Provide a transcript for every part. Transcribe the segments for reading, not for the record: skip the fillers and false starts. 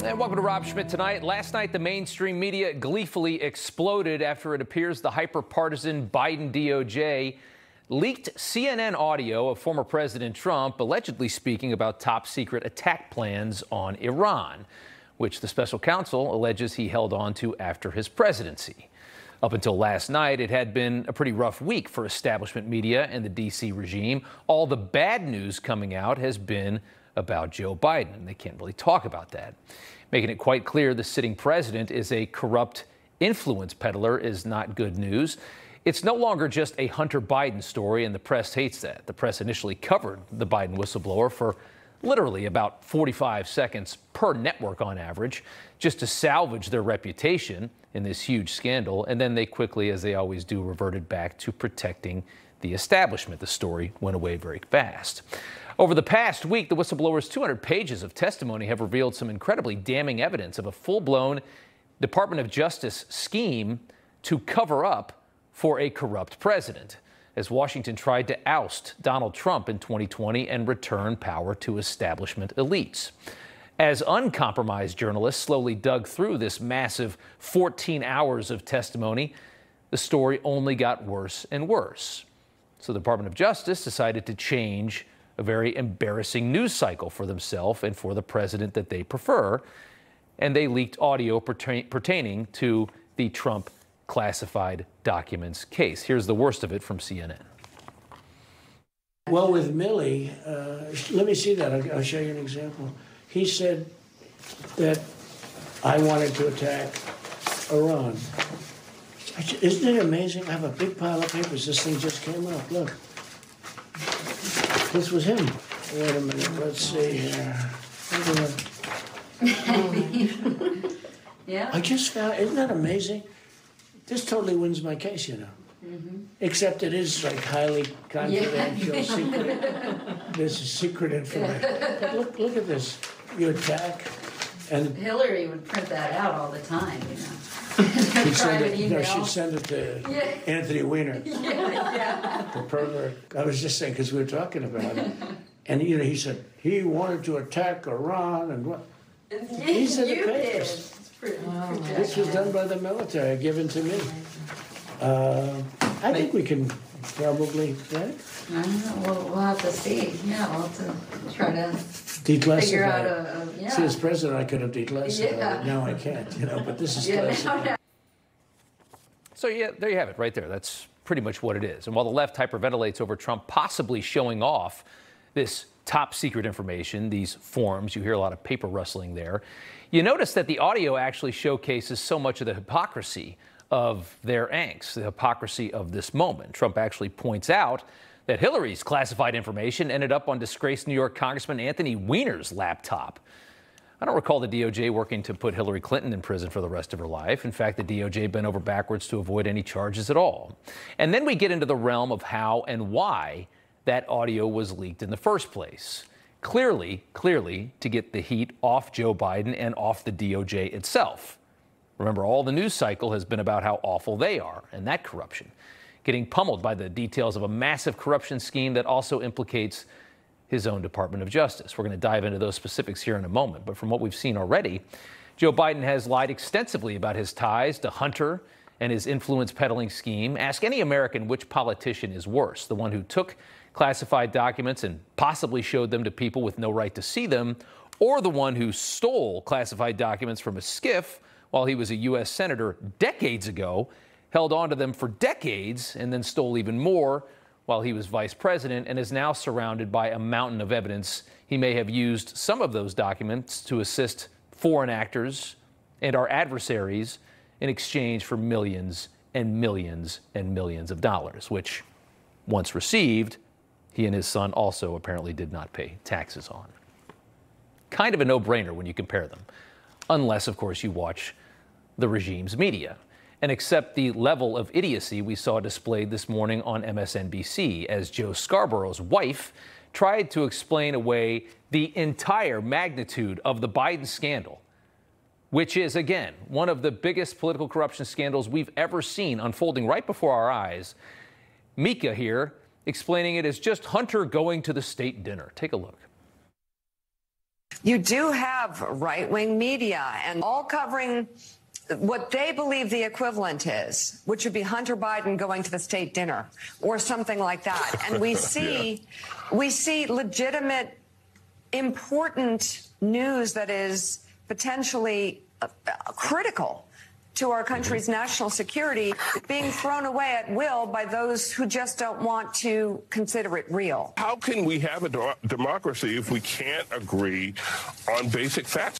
And welcome to Rob Schmitt Tonight. Last night, the mainstream media gleefully exploded after it appears the hyper-partisan Biden DOJ leaked CNN audio of former President Trump allegedly speaking about top-secret attack plans on Iran, which the special counsel alleges he held on to after his presidency. Up until last night, it had been a pretty rough week for establishment media and the D.C. regime. All the bad news coming out has been about Joe Biden, and they can't really talk about that. Making it quite clear the sitting president is a corrupt influence peddler is not good news. It's no longer just a Hunter Biden story, and the press hates that. The press initially covered the Biden whistleblower for literally about 45 seconds per network on average, just to salvage their reputation in this huge scandal. And then they quickly, as they always do, reverted back to protecting the establishment. The story went away very fast. Over the past week, the whistleblower's 200 pages of testimony have revealed some incredibly damning evidence of a full-blown Department of Justice scheme to cover up for a corrupt president, as Washington tried to oust Donald Trump in 2020 and return power to establishment elites. As uncompromised journalists slowly dug through this massive 14 hours of testimony, the story only got worse and worse. So the Department of Justice decided to change a very embarrassing news cycle for themselves and for the president that they prefer, and they leaked audio pertaining to the Trump classified documents case. Here's the worst of it from CNN. Well, with Milley, let me see that. I'll show you an example. He said that I wanted to attack Iran. Isn't it amazing? I have a big pile of papers. This thing just came up. Look. This was him. Wait a minute. Let's see here. Yeah. I just found, isn't that amazing? This totally wins my case, you know. Mm-hmm. Except it is like highly confidential, secret. This is secret information. But look at this. You attack, and Hillary would print that out all the time, you know. She'd send it to Anthony Weiner, the pervert. I was just saying, because we were talking about it, and you know, he said he wanted to attack Iran and what? These are the papers. This was done by the military, given to me. I think we can probably, right? I don't know. We'll have to see. Yeah, we'll have to try to figure out a See, as president, I could have declassified it. Now I can't, you know, but this is classified. So, yeah, there you have it right there. That's pretty much what it is. And while the left hyperventilates over Trump possibly showing off this top secret information, these forms, you hear a lot of paper rustling there, you notice that the audio actually showcases so much of the hypocrisy of their angst, the hypocrisy of this moment. Trump actually points out that Hillary's classified information ended up on disgraced New York Congressman Anthony Weiner's laptop. I don't recall the DOJ working to put Hillary Clinton in prison for the rest of her life. In fact, the DOJ bent over backwards to avoid any charges at all. And then we get into the realm of how and why that audio was leaked in the first place. Clearly to get the heat off Joe Biden and off the DOJ itself. Remember, all the news cycle has been about how awful they are and that corruption, getting pummeled by the details of a massive corruption scheme that also implicates his own Department of Justice. We're going to dive into those specifics here in a moment. But from what we've seen already, Joe Biden has lied extensively about his ties to Hunter and his influence peddling scheme. Ask any American which politician is worse, the one who took classified documents and possibly showed them to people with no right to see them, or the one who stole classified documents from a skiff while he was a U.S. Senator decades ago, held on to them for decades, and then stole even more while he was vice president, and is now surrounded by a mountain of evidence he may have used some of those documents to assist foreign actors and our adversaries in exchange for millions and millions and millions of dollars, which, once received, he and his son also apparently did not pay taxes on. Kind of a no-brainer when you compare them, unless, of course, you watch the regime's media and accept the level of idiocy we saw displayed this morning on MSNBC as Joe Scarborough's wife tried to explain away the entire magnitude of the Biden scandal, which is, again, one of the biggest political corruption scandals we've ever seen unfolding right before our eyes. Mika here explaining it as just Hunter going to the state dinner. Take a look. You do have right-wing media and all covering what they believe the equivalent is, which would be Hunter Biden going to the state dinner or something like that. And we see legitimate, important news that is potentially critical to our country's national security being thrown away at will by those who just don't want to consider it real. How can we have a democracy if we can't agree on basic facts?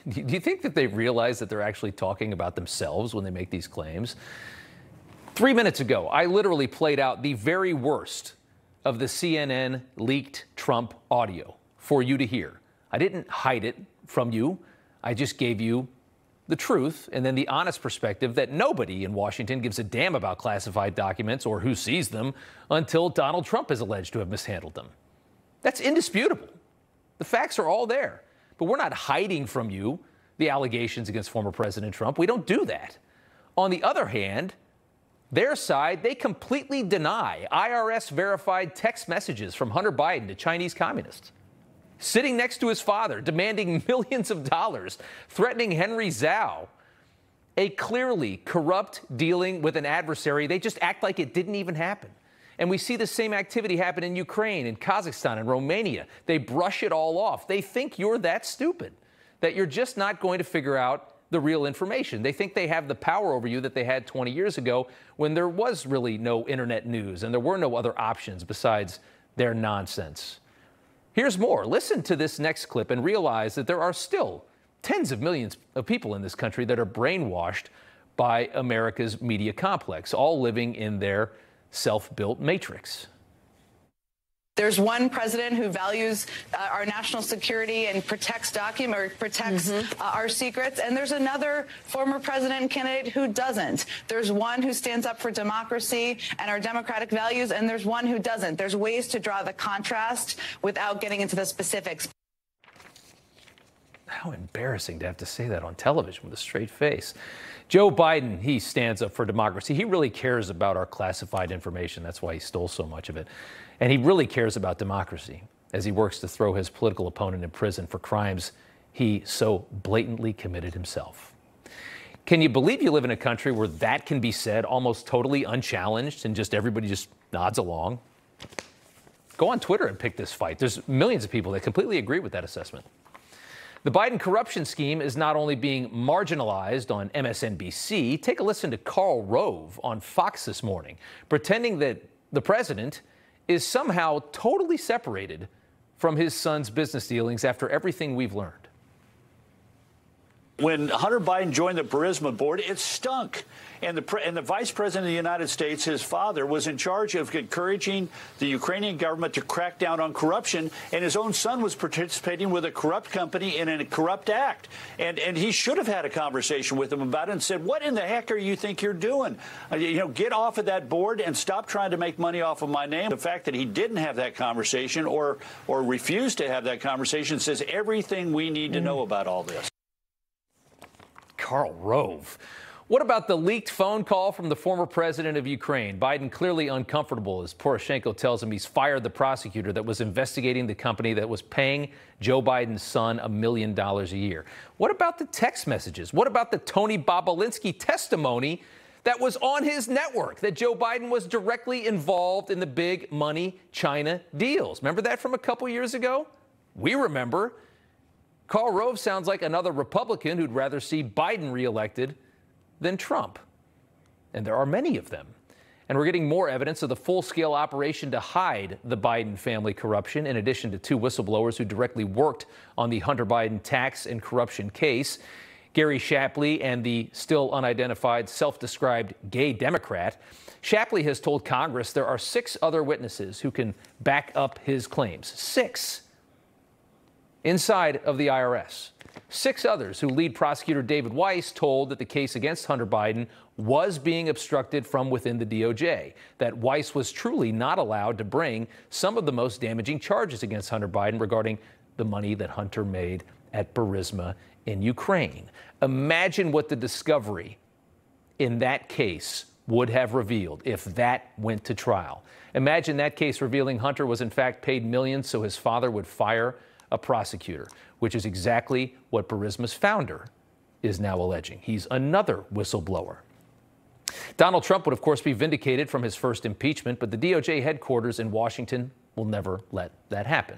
Do you think that they realize that they're actually talking about themselves when they make these claims? 3 minutes ago, I literally played out the very worst of the CNN leaked Trump audio for you to hear. I didn't hide it from you. I just gave you the truth and then the honest perspective that nobody in Washington gives a damn about classified documents or who sees them until Donald Trump is alleged to have mishandled them. That's indisputable. The facts are all there. But we're not hiding from you the allegations against former President Trump. We don't do that. On the other hand, their side, they completely deny IRS-verified text messages from Hunter Biden to Chinese communists. Sitting next to his father, demanding millions of dollars, threatening Henry Zhao, a clearly corrupt dealing with an adversary. They just act like it didn't even happen. And we see the same activity happen in Ukraine, in Kazakhstan, and Romania. They brush it all off. They think you're that stupid, that you're just not going to figure out the real information. They think they have the power over you that they had 20 years ago when there was really no internet news and there were no other options besides their nonsense. Here's more. Listen to this next clip and realize that there are still tens of millions of people in this country that are brainwashed by America's media complex, all living in their self-built matrix. There's one president who values our national security and protects our secrets, and there's another former president candidate who doesn't. There's one who stands up for democracy and our democratic values, and there's one who doesn't. There's ways to draw the contrast without getting into the specifics. How embarrassing to have to say that on television with a straight face. Joe Biden, he stands up for democracy. He really cares about our classified information. That's why he stole so much of it. And he really cares about democracy as he works to throw his political opponent in prison for crimes he so blatantly committed himself. Can you believe you live in a country where that can be said almost totally unchallenged and just everybody just nods along? Go on Twitter and pick this fight. There's millions of people that completely agree with that assessment. The Biden corruption scheme is not only being marginalized on MSNBC. Take a listen to Karl Rove on Fox this morning, pretending that the president is somehow totally separated from his son's business dealings after everything we've learned. When Hunter Biden joined the Burisma board, it stunk. And the vice president of the United States, his father, was in charge of encouraging the Ukrainian government to crack down on corruption. And his own son was participating with a corrupt company in a corrupt act. And he should have had a conversation with him about it and said, what in the heck are you think you're doing? Get off of that board and stop trying to make money off of my name. The fact that he didn't have that conversation or refused to have that conversation says everything we need to know about all this. Karl Rove. What about the leaked phone call from the former president of Ukraine? Biden clearly uncomfortable as Poroshenko tells him he's fired the prosecutor that was investigating the company that was paying Joe Biden's son $1 million a year. What about the text messages? What about the Tony Bobulinski testimony that was on his network, that Joe Biden was directly involved in the big money China deals? Remember that from a couple years ago? We remember. Karl Rove sounds like another Republican who'd rather see Biden reelected than Trump. And there are many of them. And we're getting more evidence of the full-scale operation to hide the Biden family corruption, in addition to two whistleblowers who directly worked on the Hunter Biden tax and corruption case. Gary Shapley and the still unidentified self-described gay Democrat. Shapley has told Congress there are 6 other witnesses who can back up his claims. 6. Inside of the IRS. 6 others who lead prosecutor David Weiss told that the case against Hunter Biden was being obstructed from within the DOJ, that Weiss was truly not allowed to bring some of the most damaging charges against Hunter Biden regarding the money that Hunter made at Burisma in Ukraine. Imagine what the discovery in that case would have revealed if that went to trial. Imagine that case revealing Hunter was in fact paid millions so his father would fire a prosecutor, which is exactly what Burisma's founder is now alleging. He's another whistleblower. Donald Trump would, of course, be vindicated from his first impeachment, but the DOJ headquarters in Washington will never let that happen.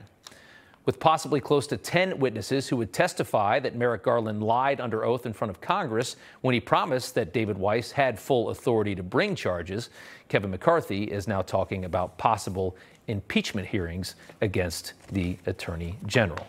With possibly close to 10 witnesses who would testify that Merrick Garland lied under oath in front of Congress when he promised that David Weiss had full authority to bring charges, Kevin McCarthy is now talking about possible impeachment hearings against the Attorney General.